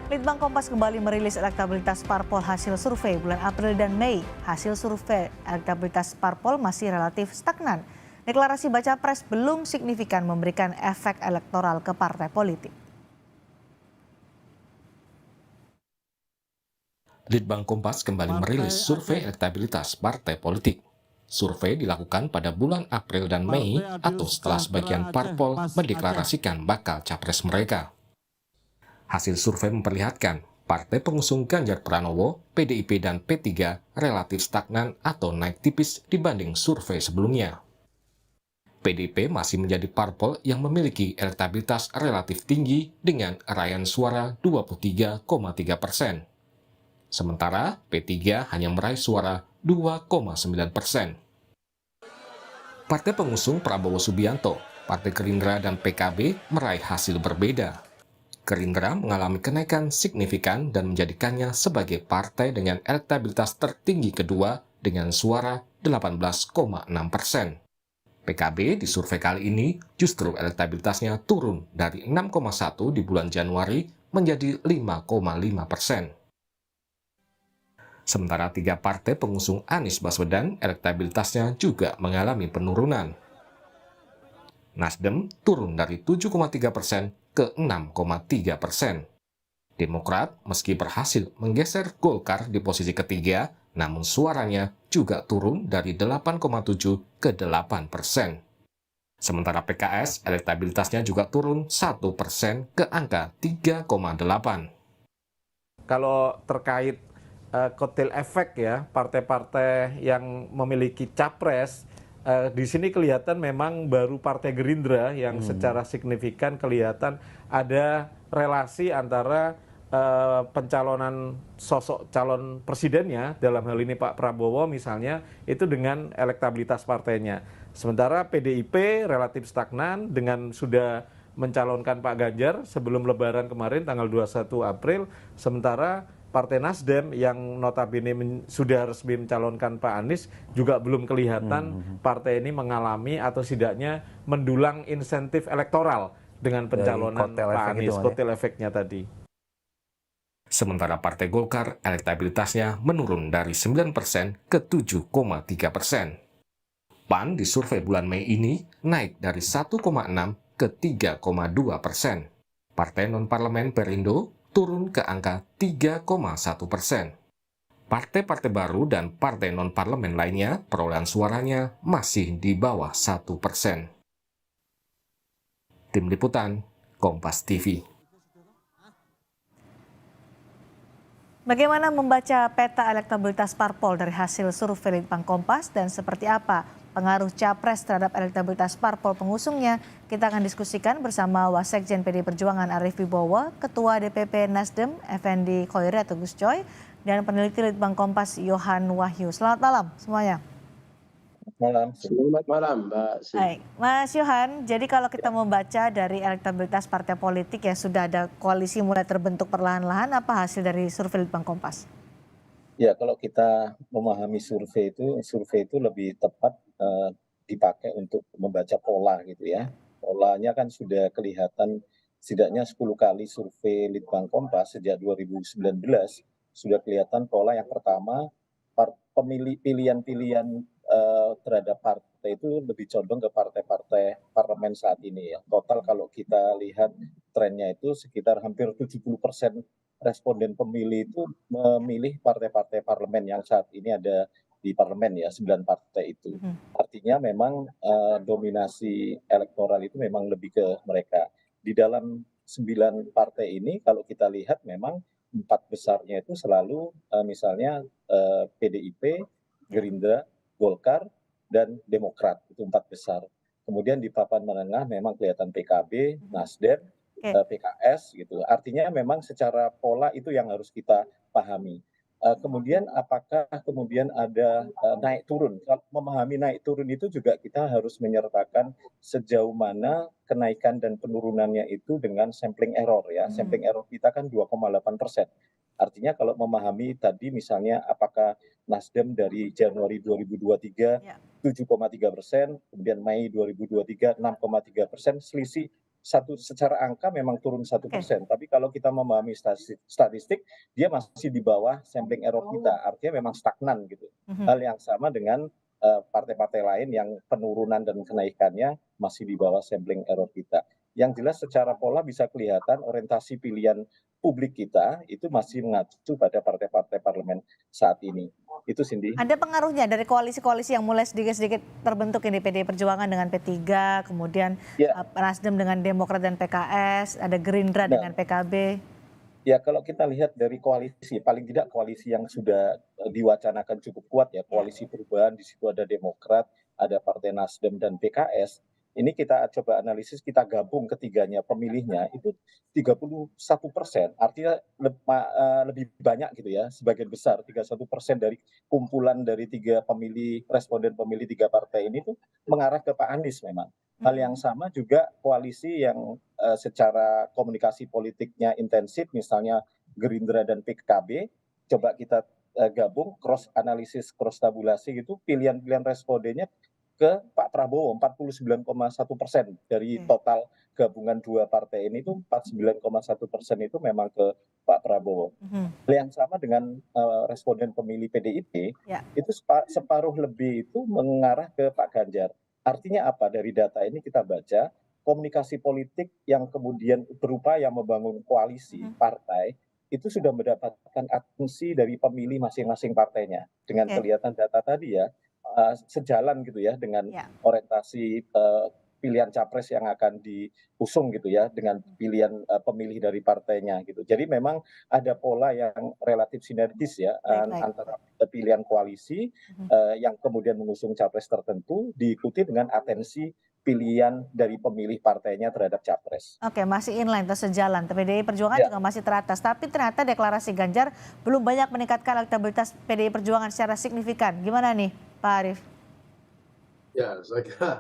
Litbang Kompas kembali merilis elektabilitas parpol hasil survei bulan April dan Mei. Hasil survei elektabilitas parpol masih relatif stagnan. Deklarasi baca pres belum signifikan memberikan efek elektoral ke partai politik. Litbang Kompas kembali merilis survei elektabilitas partai politik. Survei dilakukan pada bulan April dan Mei atau setelah sebagian parpol mendeklarasikan bakal capres mereka. Hasil survei memperlihatkan partai pengusung Ganjar Pranowo, PDIP dan P3 relatif stagnan atau naik tipis dibanding survei sebelumnya. PDIP masih menjadi parpol yang memiliki elektabilitas relatif tinggi dengan raihan suara 23,3%. Sementara P3 hanya meraih suara 2,9%. Partai pengusung Prabowo Subianto, Partai Gerindra dan PKB meraih hasil berbeda. Gerindra mengalami kenaikan signifikan dan menjadikannya sebagai partai dengan elektabilitas tertinggi kedua dengan suara 18,6%. PKB di survei kali ini justru elektabilitasnya turun dari 6,1 di bulan Januari menjadi 5,5%. Sementara tiga partai pengusung Anies Baswedan elektabilitasnya juga mengalami penurunan. Nasdem turun dari 7,3% ke 6,3%. Demokrat meski berhasil menggeser Golkar di posisi ketiga, namun suaranya juga turun dari 8,7 ke 8%. Sementara PKS elektabilitasnya juga turun 1% ke angka 3,8. Kalau terkait kotel efek ya, partai-partai yang memiliki capres, di sini kelihatan memang baru Partai Gerindra yang secara signifikan kelihatan ada relasi antara pencalonan sosok calon presidennya, dalam hal ini Pak Prabowo misalnya, itu dengan elektabilitas partainya. Sementara PDIP relatif stagnan dengan sudah mencalonkan Pak Ganjar sebelum Lebaran kemarin tanggal 21 April, sementara Partai Nasdem yang notabene sudah resmi mencalonkan Pak Anies juga belum kelihatan partai ini mengalami atau setidaknya mendulang insentif elektoral dengan pencalonan Pak Anies, kotel efeknya tadi. Sementara Partai Golkar elektabilitasnya menurun dari 9% ke 7,3%. PAN di survei bulan Mei ini naik dari 1,6 ke 3,2%. Partai non-parlemen Perindo turun ke angka 3,1%. Partai-partai baru dan partai non-parlemen lainnya perolehan suaranya masih di bawah 1%. Tim Liputan, Kompas TV. Bagaimana membaca peta elektabilitas parpol dari hasil survei Litbang Kompas dan seperti apa pengaruh capres terhadap elektabilitas parpol pengusungnya? Kita akan diskusikan bersama Wasekjen PD Perjuangan Arief Wibowo, Ketua DPP Nasdem Effendi Khoiri atau Gus Coy, dan peneliti Litbang Kompas Yohan Wahyu. Selamat malam semuanya. Selamat malam Mbak. Baik, Mas Yohan, jadi kalau kita membaca dari elektabilitas partai politik ya sudah ada koalisi mulai terbentuk perlahan-lahan, apa hasil dari survei Litbang Kompas? Ya, kalau kita memahami survei itu lebih tepat dipakai untuk membaca pola gitu ya. Polanya kan sudah kelihatan setidaknya 10 kali survei Litbang Kompas sejak 2019 sudah kelihatan pola yang pertama pilihan-pilihan terhadap partai itu lebih condong ke partai-partai parlemen saat ini ya. Total kalau kita lihat trennya itu sekitar hampir 70% responden pemilih itu memilih partai-partai parlemen yang saat ini ada di parlemen ya, 9 partai itu. Artinya memang dominasi elektoral itu memang lebih ke mereka. Di dalam 9 partai ini kalau kita lihat memang 4 besarnya itu selalu misalnya PDIP, Gerindra, Golkar, dan Demokrat, itu 4 besar. Kemudian di papan menengah memang kelihatan PKB, Nasdem, PKS gitu. Artinya memang secara pola itu yang harus kita pahami. Kemudian apakah kemudian ada naik turun? Kalau memahami naik turun itu juga kita harus menyertakan sejauh mana kenaikan dan penurunannya itu dengan sampling error ya. Sampling error kita kan 2,8%. Artinya kalau memahami tadi misalnya apakah Nasdem dari Januari 2023 7,3%, kemudian Mei 2023 6,3%, selisih secara angka memang turun 1%, Oke. tapi kalau kita memahami statistik, dia masih di bawah sampling error kita, artinya memang stagnan gitu. Mhm. Hal yang sama dengan partai-partai lain yang penurunan dan kenaikannya masih di bawah sampling error kita. Yang jelas secara pola bisa kelihatan orientasi pilihan publik kita itu masih mengacu pada partai-partai parlemen saat ini. Itu Cindy. Ada pengaruhnya dari koalisi-koalisi yang mulai sedikit-sedikit terbentuk ini, PDI Perjuangan dengan P3, kemudian Ya, Nasdem dengan Demokrat dan PKS, ada Gerindra nah, dengan PKB. ya kalau kita lihat dari koalisi, paling tidak koalisi yang sudah diwacanakan cukup kuat ya, Ya. koalisi perubahan, di situ ada Demokrat, ada Partai Nasdem dan PKS. Ini kita coba analisis, kita gabung ketiganya pemilihnya itu 31%, artinya lebih banyak gitu ya, sebagian besar 31% dari kumpulan dari responden pemilih tiga partai ini tuh mengarah ke Pak Anies memang. Hal yang sama juga koalisi yang secara komunikasi politiknya intensif, misalnya Gerindra dan PKB, coba kita gabung, cross analisis, cross tabulasi gitu, pilihan-pilihan respondennya ke Pak Prabowo 49,1% dari Oke. total gabungan dua partai ini tuh 49,1% itu memang ke Pak Prabowo. Mhm. Hal yang sama dengan responden pemilih PDIP, Ya. itu separuh lebih itu mengarah ke Pak Ganjar. Artinya apa? Dari data ini kita baca komunikasi politik yang kemudian berupaya membangun koalisi partai itu sudah mendapatkan atensi dari pemilih masing-masing partainya. Dengan Oke. kelihatan data tadi ya, sejalan gitu ya dengan Ya. orientasi pilihan capres yang akan diusung gitu ya dengan pilihan pemilih dari partainya gitu. Jadi memang ada pola yang relatif sinergis ya Baik. antara pilihan koalisi yang kemudian mengusung capres tertentu diikuti dengan atensi pilihan dari pemilih partainya terhadap capres. Oke, masih inline atau sejalan. PDI Perjuangan Ya, juga masih teratas, tapi ternyata deklarasi Ganjar belum banyak meningkatkan elektabilitas PDI Perjuangan secara signifikan. Gimana nih, Pak Arief? Ya, saya kira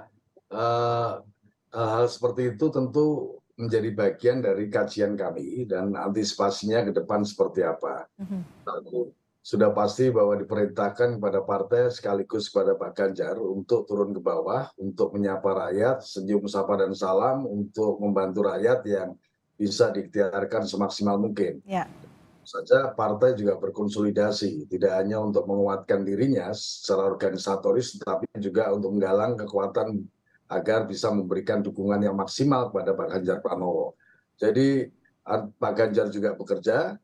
hal-hal seperti itu tentu menjadi bagian dari kajian kami dan antisipasinya ke depan seperti apa. Mhm. Lalu, sudah pasti bahwa diperintahkan kepada partai sekaligus kepada Pak Ganjar untuk turun ke bawah, untuk menyapa rakyat, senyum, sapa, dan salam, untuk membantu rakyat yang bisa diikhtiarkan semaksimal mungkin. Ya. Saja partai juga berkonsolidasi, tidak hanya untuk menguatkan dirinya secara organisatoris, tetapi juga untuk menggalang kekuatan agar bisa memberikan dukungan yang maksimal kepada Pak Ganjar Pranowo. Jadi Pak Ganjar juga bekerja,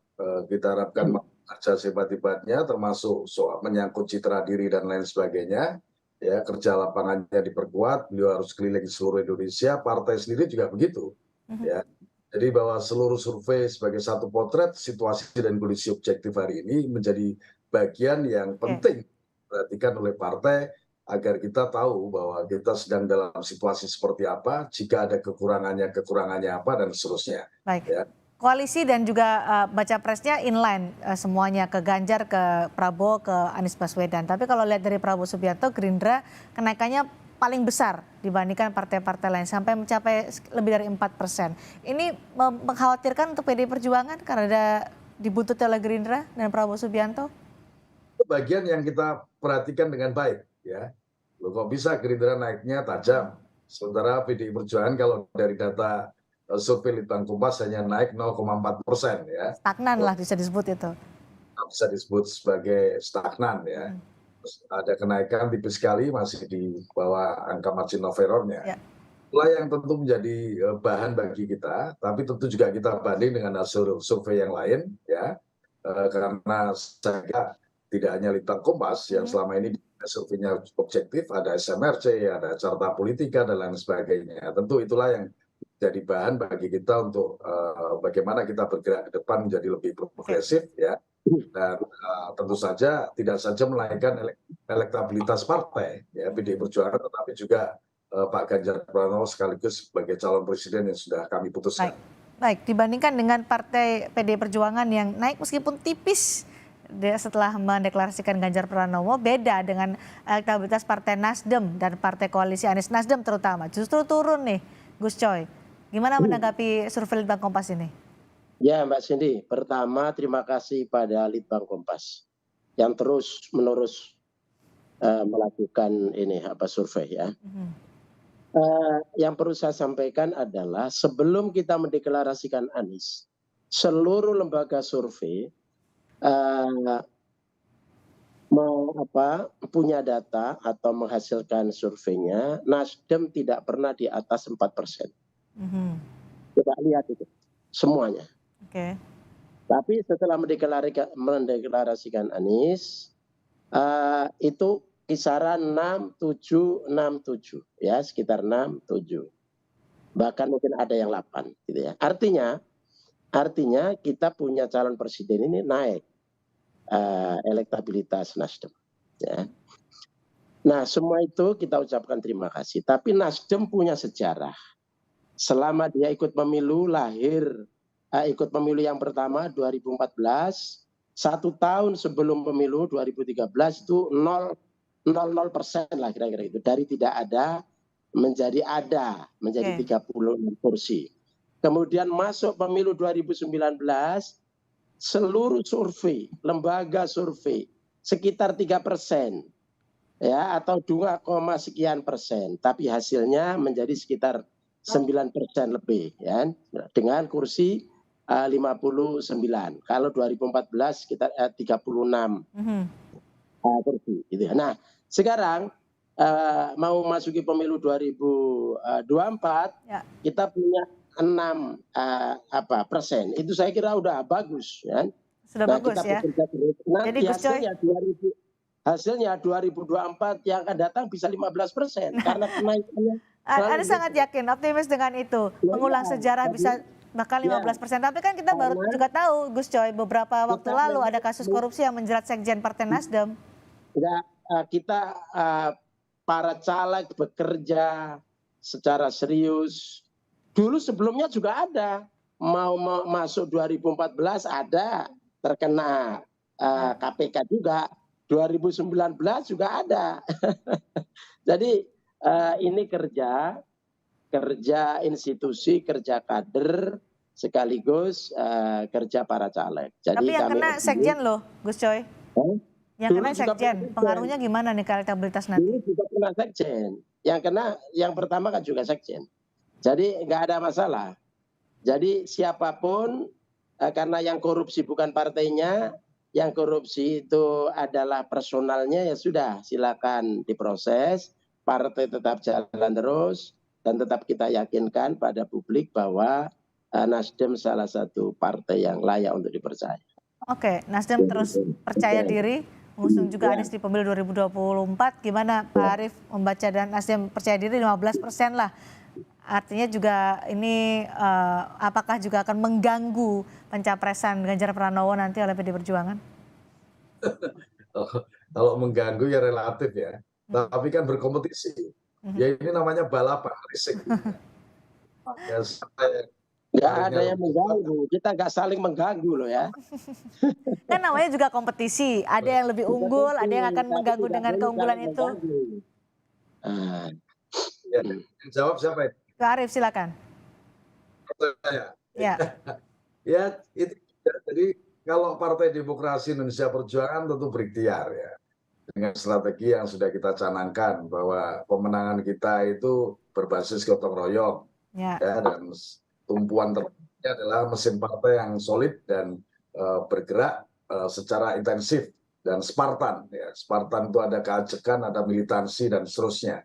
kita harapkan bekerja sehebat-hebatnya, termasuk soal menyangkut citra diri dan lain sebagainya. Ya, kerja lapangannya diperkuat, beliau harus keliling seluruh Indonesia, partai sendiri juga begitu. Ya. Jadi bahwa seluruh survei sebagai satu potret situasi dan kondisi objektif hari ini menjadi bagian yang penting diperhatikan oleh partai agar kita tahu bahwa kita sedang dalam situasi seperti apa, jika ada kekurangannya apa, dan seterusnya. Baik. Ya. Koalisi dan juga baca presnya inline semuanya ke Ganjar, ke Prabowo, ke Anies Baswedan. Tapi kalau lihat dari Prabowo Subianto, Gerindra kenaikannya paling besar dibandingkan partai-partai lain sampai mencapai lebih dari 4%. Ini mengkhawatirkan untuk PDI Perjuangan karena ada dibuntut oleh Gerindra dan Prabowo Subianto? Itu bagian yang kita perhatikan dengan baik, ya. Loh, kok bisa Gerindra naiknya tajam, sementara PDI Perjuangan kalau dari data survei Litbang Kompas hanya naik 0,4%, ya. Stagnan lah bisa disebut itu. Bisa disebut sebagai stagnan, ya. Ada kenaikan tipis sekali, masih di bawah angka margin of error-nya. Ya. Itulah yang tentu menjadi bahan bagi kita, tapi tentu juga kita banding dengan hasil survei yang lain, ya. Karena saya kira tidak hanya Litbang Kompas yang selama ini surveinya objektif, ada SMRC, ada Carta Politika, dan lain sebagainya. Tentu itulah yang jadi bahan bagi kita untuk bagaimana kita bergerak ke depan menjadi lebih progresif, ya. Dan tentu saja tidak saja menaikkan elektabilitas partai, ya, PDI Perjuangan, tetapi juga Pak Ganjar Pranowo sekaligus sebagai calon presiden yang sudah kami putuskan. Baik, dibandingkan dengan partai PDI Perjuangan yang naik meskipun tipis setelah mendeklarasikan Ganjar Pranowo, beda dengan elektabilitas partai Nasdem dan partai koalisi Anies Nasdem terutama. Justru turun nih, Gus Coy. Gimana menanggapi survei Litbang Kompas ini? Ya Mbak Cindy, pertama terima kasih pada Litbang Kompas yang terus menerus melakukan survei ya. Yang perlu saya sampaikan adalah sebelum kita mendeklarasikan Anies, seluruh lembaga survei punya data atau menghasilkan surveinya, Nasdem tidak pernah di atas 4%. Coba lihat itu semuanya. Oke. Tapi setelah mendeklarasikan Anies, itu kisaran 6, 7, 6, 7, ya sekitar 6, 7. Bahkan mungkin ada yang 8 gitu ya. Artinya kita punya calon presiden ini naik elektabilitas Nasdem. Ya. Nah semua itu kita ucapkan terima kasih. Tapi Nasdem punya sejarah. Selama dia ikut pemilu ikut pemilu yang pertama 2014, 1 tahun sebelum pemilu 2013 itu 0,00% lah kira-kira itu. Dari tidak ada menjadi 36 kursi. Kemudian masuk pemilu 2019, seluruh survei, lembaga survei sekitar 3%, ya atau 2, sekian persen. Tapi hasilnya menjadi sekitar 9% lebih, ya, dengan kursi 59. Kalau 2014 sekitar 36 kursi. Gitu ya. Nah sekarang mau masuki pemilu 2024, kita punya 6% itu saya kira udah bagus ya. Sudah bagus ya. Jadi hasilnya 2024 yang akan datang bisa 15% karena kenaikannya. Anda sangat yakin, optimis dengan itu, mengulang sejarah bisa bahkan 15%. Tapi kan kita baru juga tahu, Gus Coy, beberapa waktu lalu ada kasus korupsi yang menjerat sekjen Partai Nasdem. Kita para caleg bekerja secara serius. Dulu sebelumnya juga ada, mau masuk 2014 ada terkena KPK juga, 2019 juga ada. Jadi ini kerja institusi, kerja kader, sekaligus kerja para caleg. Jadi tapi yang kena sekjen loh, Gus Coy. Yang kena sekjen, pengaruhnya gimana nih ke elektabilitas nanti? Dulu juga kena sekjen. Yang pertama kan juga sekjen. Jadi nggak ada masalah. Jadi siapapun, karena yang korupsi bukan partainya, yang korupsi itu adalah personalnya, ya sudah silakan diproses, partai tetap jalan terus, dan tetap kita yakinkan pada publik bahwa Nasdem salah satu partai yang layak untuk dipercaya. Oke, Nasdem terus percaya diri, mengusung juga Anies di pemilu 2024. Gimana Pak Arief membaca, dan Nasdem percaya diri 15% lah. Artinya juga ini apakah juga akan mengganggu pencapresan Ganjar Pranowo nanti oleh PD Perjuangan? Kalau mengganggu ya relatif ya. Tapi kan berkompetisi. Ya ini namanya balapan, racing. Ya, nggak ada yang mengganggu, kita nggak saling mengganggu loh ya. Kan namanya juga kompetisi, ada yang lebih unggul, ada yang akan mengganggu dengan keunggulan itu. Ya, jawab siapa itu? Pak Arief silakan. Ya, itu jadi kalau Partai Demokrasi Indonesia Perjuangan tentu berikhtiar ya, dengan strategi yang sudah kita canangkan bahwa pemenangan kita itu berbasis gotong royong, ya, dan tumpuan terpentingnya adalah mesin partai yang solid dan bergerak secara intensif dan Spartan. Ya. Spartan itu ada keajekan, ada militansi dan seterusnya.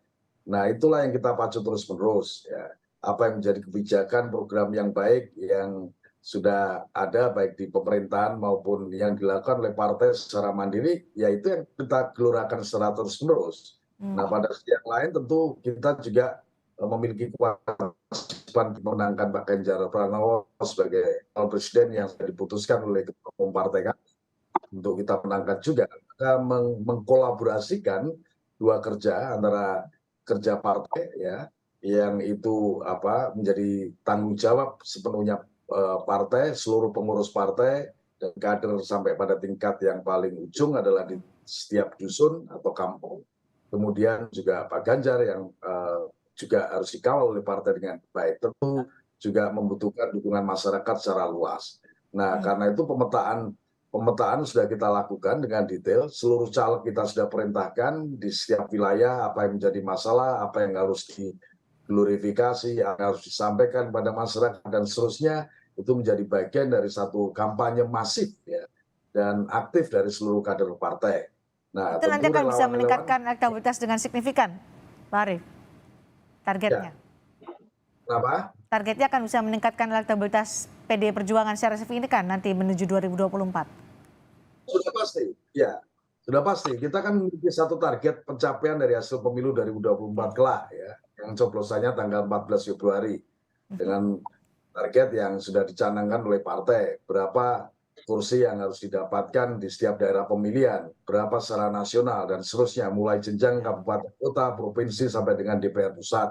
Nah itulah yang kita pacu terus-menerus. Ya. Apa yang menjadi kebijakan, program yang baik yang sudah ada baik di pemerintahan maupun yang dilakukan oleh partai secara mandiri, yaitu yang kita gelorakan secara terus-menerus. Nah pada sisi yang lain tentu kita juga memiliki kewajiban memenangkan Pak Ganjar Pranowo sebagai presiden yang sudah diputuskan oleh ketua umum partai kami untuk kita menangkan juga. Kita mengkolaborasikan dua kerja antara kerja partai ya yang itu menjadi tanggung jawab sepenuhnya partai, seluruh pengurus partai dan kader sampai pada tingkat yang paling ujung adalah di setiap dusun atau kampung. Kemudian juga Pak Ganjar yang juga harus dikawal oleh partai dengan baik. Tentu juga membutuhkan dukungan masyarakat secara luas. Nah, karena itu pemetaan sudah kita lakukan dengan detail. Seluruh caleg kita sudah perintahkan di setiap wilayah apa yang menjadi masalah, apa yang harus glorifikasi yang harus disampaikan pada masyarakat dan seterusnya, itu menjadi bagian dari satu kampanye masif ya dan aktif dari seluruh kader partai. Nah, Itu nanti tentu akan bisa relawan-relawan meningkatkan elektabilitas dengan signifikan, Pak Arief. Targetnya. kenapa? Targetnya akan bisa meningkatkan elektabilitas PDI Perjuangan secara signifikan nanti menuju 2024. Sudah pasti, ya. Sudah pasti. Kita kan memiliki satu target pencapaian dari hasil pemilu 2024 kelak ya, yang coblosannya tanggal 14 Februari dengan target yang sudah dicanangkan oleh partai. Berapa kursi yang harus didapatkan di setiap daerah pemilihan, berapa secara nasional dan seterusnya, mulai jenjang kabupaten kota, provinsi sampai dengan DPR pusat.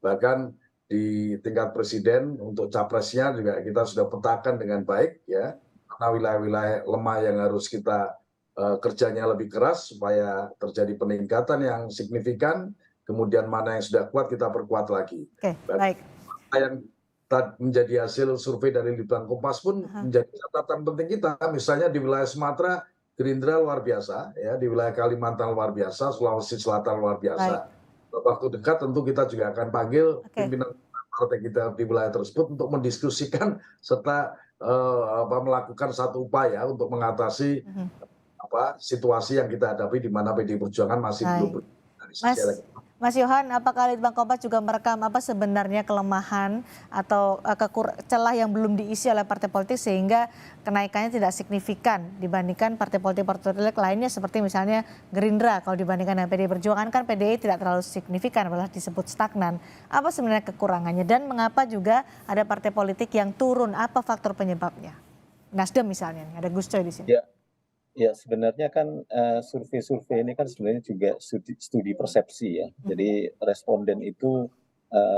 Bahkan di tingkat presiden untuk capresnya juga kita sudah petakan dengan baik ya, mana wilayah-wilayah lemah yang harus kita kerjanya lebih keras supaya terjadi peningkatan yang signifikan, kemudian mana yang sudah kuat kita perkuat lagi. Oke, baik. Yang menjadi hasil survei dari Litbang Kompas pun menjadi catatan penting kita. Misalnya di wilayah Sumatera, Gerindra luar biasa, ya di wilayah Kalimantan luar biasa, Sulawesi Selatan luar biasa. Waktu dekat tentu kita juga akan panggil pimpinan partai kita di wilayah tersebut untuk mendiskusikan serta melakukan satu upaya untuk mengatasi situasi yang kita hadapi di mana PDI Perjuangan masih belum dari sisi elektoral. Mas Yohan, apakah Litbang Kompas juga merekam apa sebenarnya kelemahan atau celah yang belum diisi oleh partai politik sehingga kenaikannya tidak signifikan dibandingkan partai politik lainnya seperti misalnya Gerindra. Kalau dibandingkan dengan PDI Perjuangan kan PDI tidak terlalu signifikan, malah disebut stagnan. Apa sebenarnya kekurangannya dan mengapa juga ada partai politik yang turun? Apa faktor penyebabnya? Nasdem misalnya, ada Gus Coy di sini. Ya, sebenarnya kan survei-survei ini kan sebenarnya juga studi persepsi ya. Jadi responden itu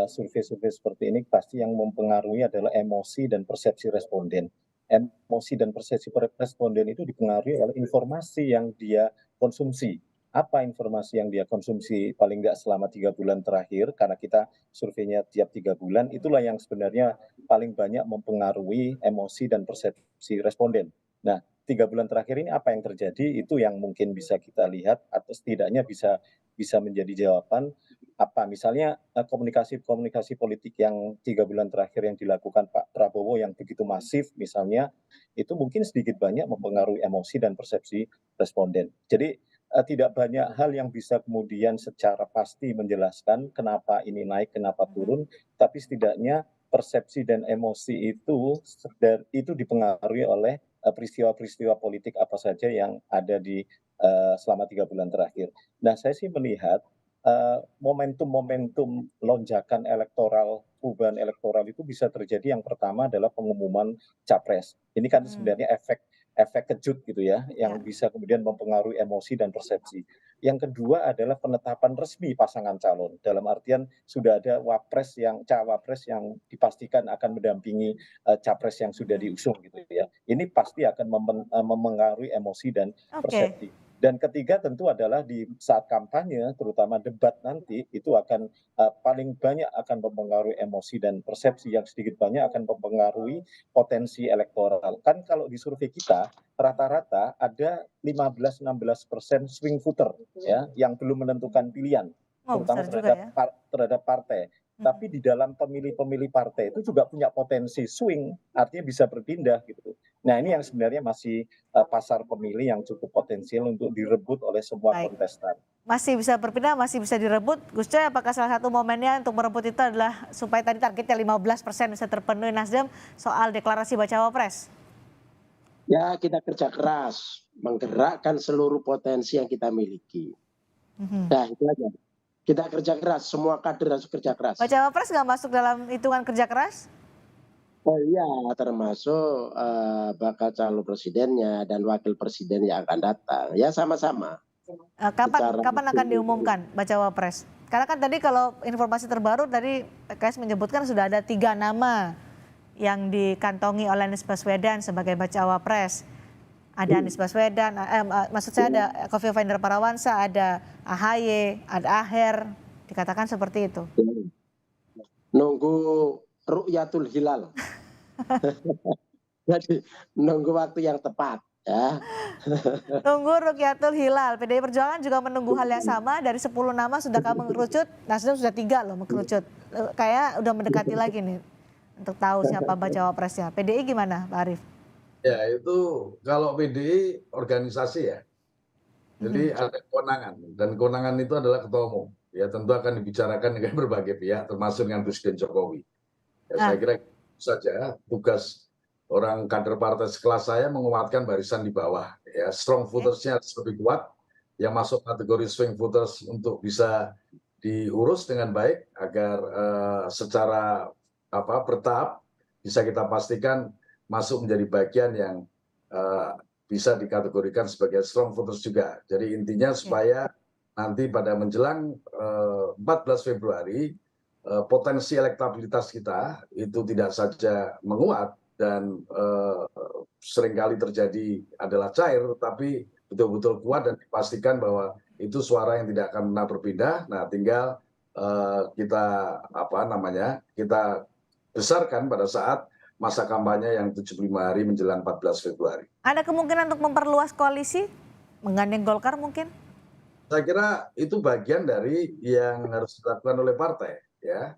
survei-survei seperti ini pasti yang mempengaruhi adalah emosi dan persepsi responden. Emosi dan persepsi responden itu dipengaruhi oleh informasi yang dia konsumsi. Apa informasi yang dia konsumsi paling nggak selama 3 bulan terakhir, karena kita surveinya tiap 3 bulan, itulah yang sebenarnya paling banyak mempengaruhi emosi dan persepsi responden. Nah, 3 bulan terakhir ini apa yang terjadi, itu yang mungkin bisa kita lihat atau setidaknya bisa menjadi jawaban apa. Misalnya komunikasi politik yang 3 bulan terakhir yang dilakukan Pak Prabowo yang begitu masif misalnya, itu mungkin sedikit banyak mempengaruhi emosi dan persepsi responden. Jadi tidak banyak hal yang bisa kemudian secara pasti menjelaskan kenapa ini naik, kenapa turun, tapi setidaknya persepsi dan emosi itu dipengaruhi oleh peristiwa-peristiwa politik apa saja yang ada di selama 3 bulan terakhir. Nah, saya sih melihat momentum-momentum lonjakan elektoral, perubahan elektoral itu bisa terjadi. Yang pertama adalah pengumuman capres. Ini kan sebenarnya efek kejut gitu ya, yang bisa kemudian mempengaruhi emosi dan persepsi. Yang kedua adalah penetapan resmi pasangan calon. Dalam artian sudah ada cawapres yang dipastikan akan mendampingi capres yang sudah diusung gitu ya. Ini pasti akan mempengaruhi emosi dan persepsi. Dan ketiga tentu adalah di saat kampanye, terutama debat nanti, itu akan paling banyak akan mempengaruhi emosi dan persepsi, yang sedikit banyak akan mempengaruhi potensi elektoral. Kan kalau di survei kita, rata-rata ada 15-16% swing voter ya, yang belum menentukan pilihan, terutama terhadap partai. Tapi di dalam pemilih-pemilih partai itu juga punya potensi swing, artinya bisa berpindah gitu. Nah, ini yang sebenarnya masih pasar pemilih yang cukup potensial untuk direbut oleh semua kontestan. Masih bisa berpindah, masih bisa direbut. Gus Coy, apakah salah satu momennya untuk merebut itu adalah supaya tadi targetnya 15% bisa terpenuhi Nasdem soal deklarasi bacawa pres? Ya, kita kerja keras, menggerakkan seluruh potensi yang kita miliki. Nah, itu aja. Kita kerja keras, semua kader harus kerja keras. Bacawa pres nggak masuk dalam hitungan kerja keras? Oh iya, termasuk bakal calon presidennya dan wakil presiden yang akan datang. Ya sama-sama. Kapan akan diumumkan bacawa pres? Karena kan tadi kalau informasi terbaru tadi PKS menyebutkan sudah ada 3 nama yang dikantongi oleh Anies Baswedan sebagai bacawa pres. Ada Anies Baswedan, maksud saya ada Kofifa Indar Parawansa, ada AHY, ada Aher, dikatakan seperti itu. Nunggu ru'yatul hilal. Jadi nunggu waktu yang tepat. Ya, Tunggu Rukyatul Hilal. PDI Perjuangan juga menunggu hal yang sama. Dari 10 nama sudah kamu mengerucut, Nasdem sudah 3 loh mengerucut. Kayak udah mendekati lagi nih untuk tahu siapa bacawa presnya. PDI gimana, Pak Arief? Ya itu kalau PDI organisasi ya. Jadi ada kewenangan dan kewenangan itu adalah ketua umum. Ya tentu akan dibicarakan dengan berbagai pihak termasuk dengan Presiden Jokowi. Ya, saya kira itu saja tugas orang kader partai sekelas saya menguatkan barisan di bawah. Ya strong voters-nya harus lebih kuat. Yang masuk kategori swing voters untuk bisa diurus dengan baik agar secara bertahap bisa kita pastikan masuk menjadi bagian yang bisa dikategorikan sebagai strong voters juga. Jadi intinya supaya nanti pada menjelang 14 Februari potensi elektabilitas kita itu tidak saja menguat dan seringkali terjadi adalah cair, tapi betul-betul kuat dan dipastikan bahwa itu suara yang tidak akan pernah berpindah. Nah, tinggal kita kita besarkan pada saat masa kampanye yang 75 hari menjelang 14 Februari. Ada kemungkinan untuk memperluas koalisi? Menggandeng Golkar mungkin? Saya kira itu bagian dari yang harus dilakukan oleh partai. Ya,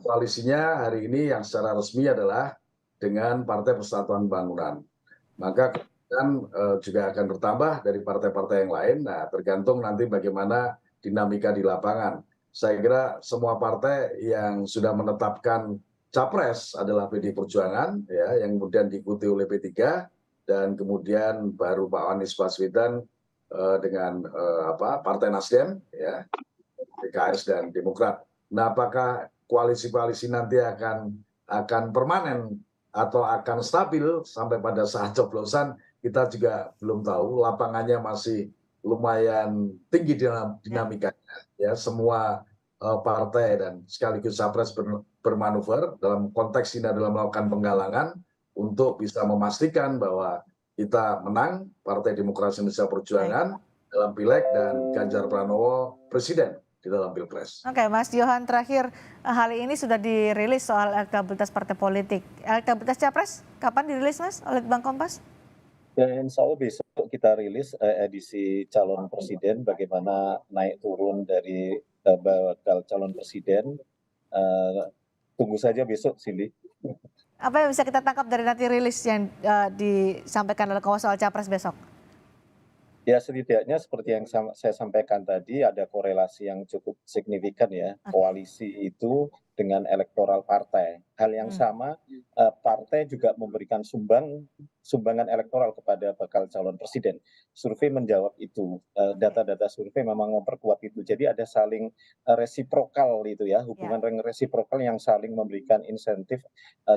koalisinya hari ini yang secara resmi adalah dengan Partai Persatuan Pembangunan. Maka kemudian juga akan bertambah dari partai-partai yang lain. Nah, tergantung nanti bagaimana dinamika di lapangan. Saya kira semua partai yang sudah menetapkan capres adalah PDI Perjuangan, ya, yang kemudian diikuti oleh P3 dan kemudian baru Pak Anies Baswedan dengan Partai Nasdem, ya, PKS dan Demokrat. Nah, apakah koalisi-koalisi nanti akan permanen atau akan stabil sampai pada saat coblosan, kita juga belum tahu. Lapangannya masih lumayan tinggi dinamikanya. Ya, semua partai dan sekaligus capres bermanuver dalam konteks ini adalah melakukan penggalangan untuk bisa memastikan bahwa kita menang Partai Demokrasi Indonesia Perjuangan dalam Pileg dan Ganjar Pranowo Presiden di dalam Pilpres. Oke, Mas Johan, terakhir hari ini sudah dirilis soal elektabilitas partai politik. Elektabilitas capres kapan dirilis, Mas, oleh Bank Kompas? Ya, insya Allah besok kita rilis edisi calon presiden, bagaimana naik turun dari bakal calon presiden. Tunggu saja besok, Cindy. Apa yang bisa kita tangkap dari nanti rilis yang disampaikan oleh Kompas soal capres besok? Ya, setidaknya seperti yang saya sampaikan tadi, ada korelasi yang cukup signifikan ya, koalisi itu dengan elektoral partai. Hal yang sama, partai juga memberikan sumbangan elektoral kepada bakal calon presiden. Survei menjawab itu, data-data survei memang memperkuat itu. Jadi ada saling resiprokal itu ya, hubungan resiprokal yang saling memberikan insentif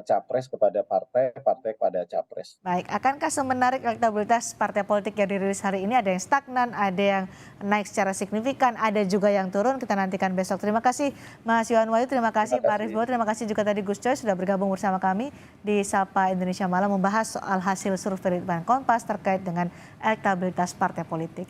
capres kepada partai, partai kepada capres. Baik, akankah semenarik elektabilitas partai politik yang dirilis hari ini? Ada yang stagnan, ada yang naik secara signifikan, ada juga yang turun. Kita nantikan besok. Terima kasih Mas Yohan Wahyu, terima kasih Pak Arief Bowo, terima kasih juga tadi Gus Coy sudah bergabung bersama kami di Sapa Indonesia Malam membahas soal hasil survei Litbang Kompas terkait dengan elektabilitas partai politik.